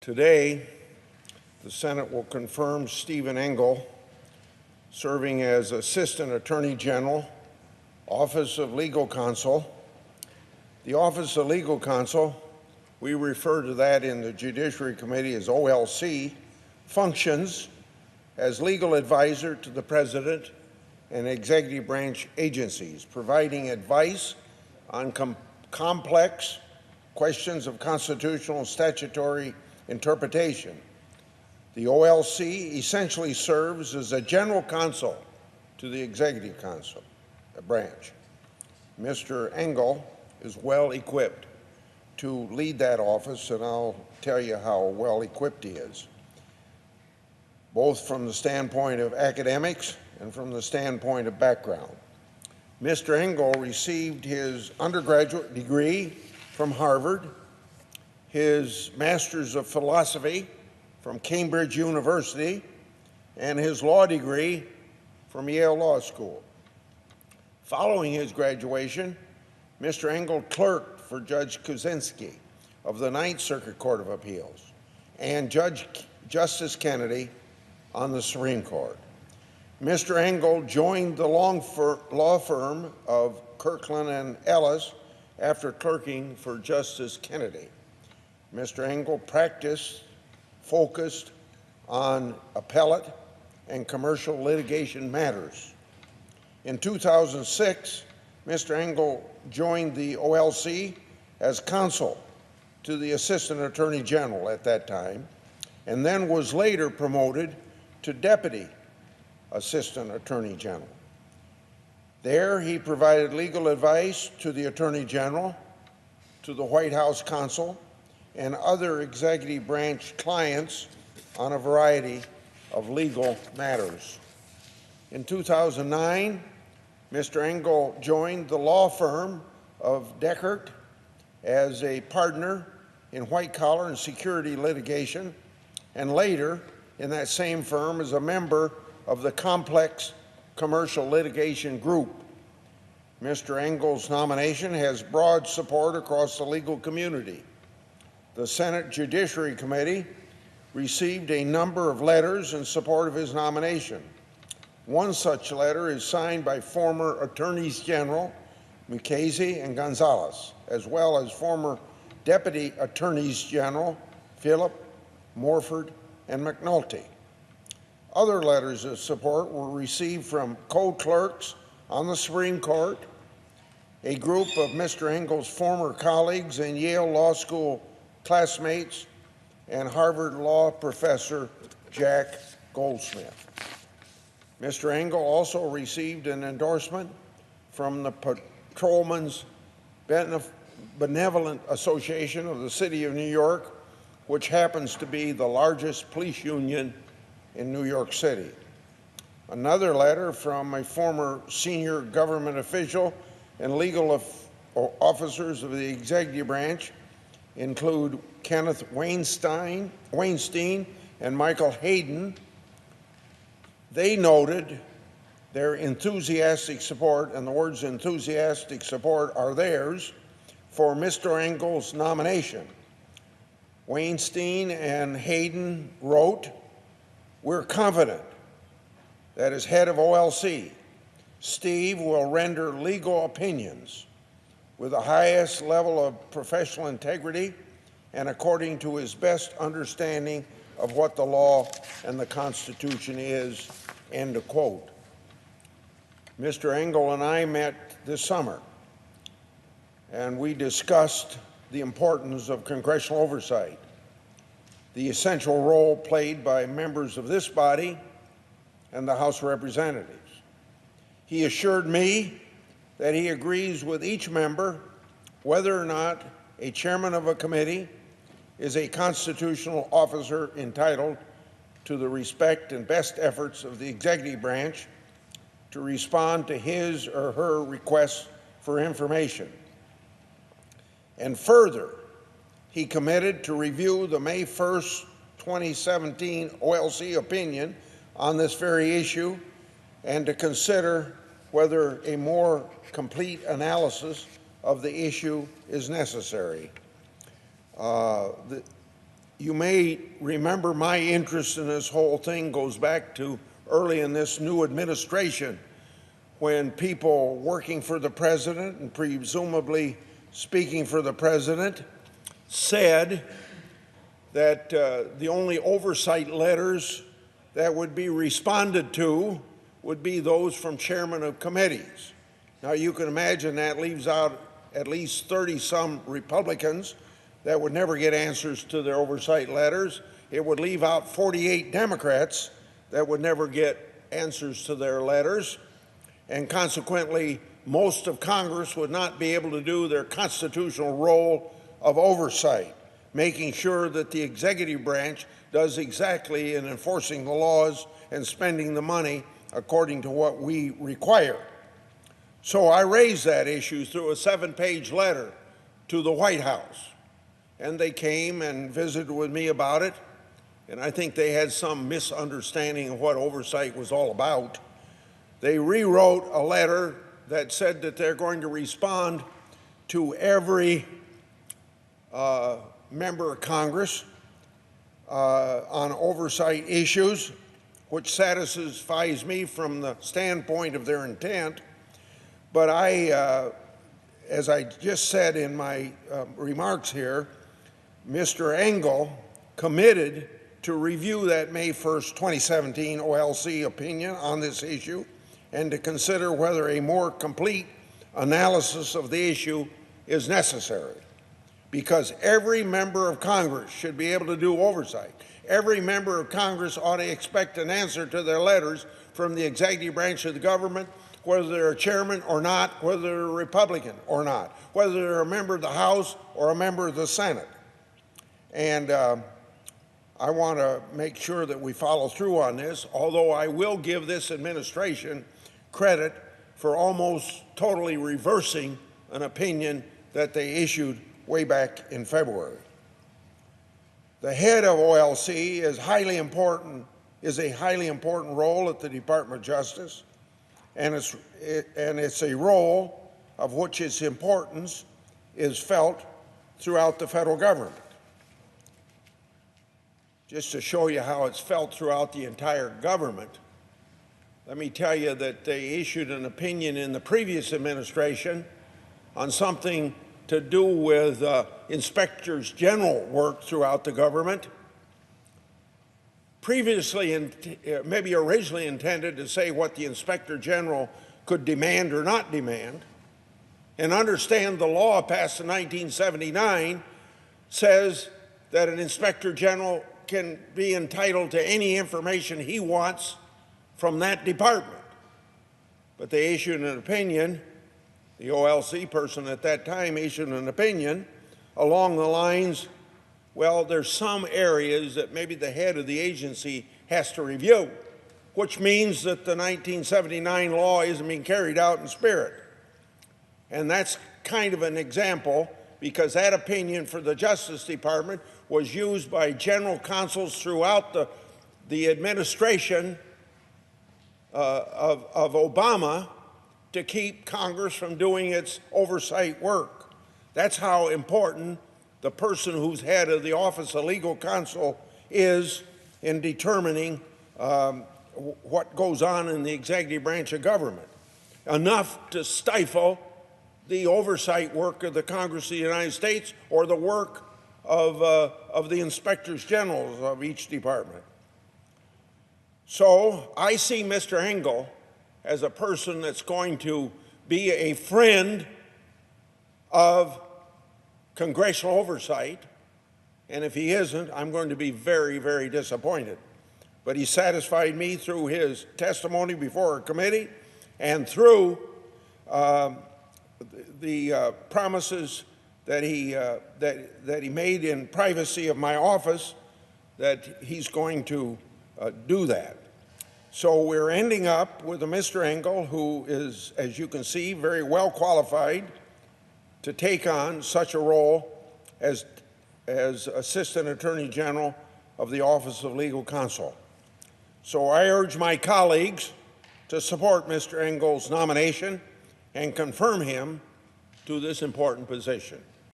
Today, the Senate will confirm Stephen Engel serving as Assistant Attorney General, Office of Legal Counsel. The Office of Legal Counsel, we refer to that in the Judiciary Committee as OLC, functions as legal advisor to the President and executive branch agencies, providing advice on complex questions of constitutional and statutory interpretation. The OLC essentially serves as a general counsel to the executive council branch. Mr. Engel is well equipped to lead that office, and I'll tell you how well equipped he is, both from the standpoint of academics and from the standpoint of background. Mr. Engel received his undergraduate degree from Harvard, his Master's of Philosophy from Cambridge University, and his law degree from Yale Law School. Following his graduation, Mr. Engel clerked for Judge Kuczynski of the Ninth Circuit Court of Appeals and Justice Kennedy on the Supreme Court. Mr. Engel joined the law firm of Kirkland and Ellis after clerking for Justice Kennedy. Mr. Engel focused on appellate and commercial litigation matters. In 2006, Mr. Engel joined the OLC as counsel to the Assistant Attorney General at that time, and then was later promoted to Deputy Assistant Attorney General. There, he provided legal advice to the Attorney General, to the White House counsel, and other executive branch clients on a variety of legal matters. In 2009, Mr. Engel joined the law firm of Deckert as a partner in white-collar and security litigation, and later in that same firm as a member of the complex commercial litigation group. Mr. Engel's nomination has broad support across the legal community. The Senate Judiciary Committee received a number of letters in support of his nomination. One such letter is signed by former Attorneys General Mukasey and Gonzalez, as well as former Deputy Attorneys General Philip, Morford, and McNulty. Other letters of support were received from co-clerks on the Supreme Court, a group of Mr. Engel's former colleagues and Yale Law School classmates, and Harvard Law professor Jack Goldsmith. Mr. Engel also received an endorsement from the Patrolmen's Benevolent Association of the City of New York, which happens to be the largest police union in New York City. Another letter from a former senior government official and legal officers of the executive branch include Kenneth Weinstein and Michael Hayden. They noted their enthusiastic support, and the words enthusiastic support are theirs, for Mr. Engel's nomination. Weinstein and Hayden wrote, "We're confident that as head of OLC, Steve will render legal opinions with the highest level of professional integrity and according to his best understanding of what the law and the Constitution is," end of quote. Mr. Engel and I met this summer, and we discussed the importance of congressional oversight, the essential role played by members of this body and the House of Representatives. He assured me that he agrees with each member whether or not a chairman of a committee is a constitutional officer entitled to the respect and best efforts of the executive branch to respond to his or her requests for information. And further, he committed to review the May 1st, 2017 OLC opinion on this very issue and to consider whether a more complete analysis of the issue is necessary. You may remember my interest in this whole thing goes back to early in this new administration, when people working for the president and presumably speaking for the president said that the only oversight letters that would be responded to would be those from chairmen of committees. Now, you can imagine that leaves out at least 30-some Republicans that would never get answers to their oversight letters. It would leave out 48 Democrats that would never get answers to their letters. And consequently, most of Congress would not be able to do their constitutional role of oversight, making sure that the executive branch does exactly in enforcing the laws and spending the money according to what we require. So I raised that issue through a 7-page letter to the White House, and they came and visited with me about it, and I think they had some misunderstanding of what oversight was all about. They rewrote a letter that said that they're going to respond to every member of Congress on oversight issues, which satisfies me from the standpoint of their intent. But as I just said in my remarks here, Mr. Engel committed to review that May 1st, 2017 OLC opinion on this issue and to consider whether a more complete analysis of the issue is necessary. Because every member of Congress should be able to do oversight. Every member of Congress ought to expect an answer to their letters from the executive branch of the government, whether they're a chairman or not, whether they're a Republican or not, whether they're a member of the House or a member of the Senate. And I want to make sure that we follow through on this, although I will give this administration credit for almost totally reversing an opinion that they issued way back in February. The head of OLC is a highly important role at the Department of Justice, and it's a role of which its importance is felt throughout the federal government. Just to show you how it's felt throughout the entire government, let me tell you that they issued an opinion in the previous administration on something to do with inspectors general work throughout the government. Previously, maybe originally intended to say what the inspector general could demand or not demand. And understand the law passed in 1979 says that an inspector general can be entitled to any information he wants from that department. But they issued an opinion, the OLC person at that time issued an opinion along the lines, well, there's some areas that maybe the head of the agency has to review, which means that the 1979 law isn't being carried out in spirit. And that's kind of an example, because that opinion for the Justice Department was used by general counsels throughout the administration of Obama to keep Congress from doing its oversight work. That's how important the person who's head of the Office of Legal Counsel is in determining what goes on in the executive branch of government. Enough to stifle the oversight work of the Congress of the United States or the work of the inspectors general of each department. So I see Mr. Engel as a person that's going to be a friend of congressional oversight, and if he isn't, I'm going to be very, very disappointed. But he satisfied me through his testimony before a committee and through the promises that he made in privacy of my office, that he's going to do that. So we're ending up with a Mr. Engel who is, as you can see, very well qualified to take on such a role as Assistant Attorney General of the Office of Legal Counsel. So I urge my colleagues to support Mr. Engel's nomination and confirm him to this important position.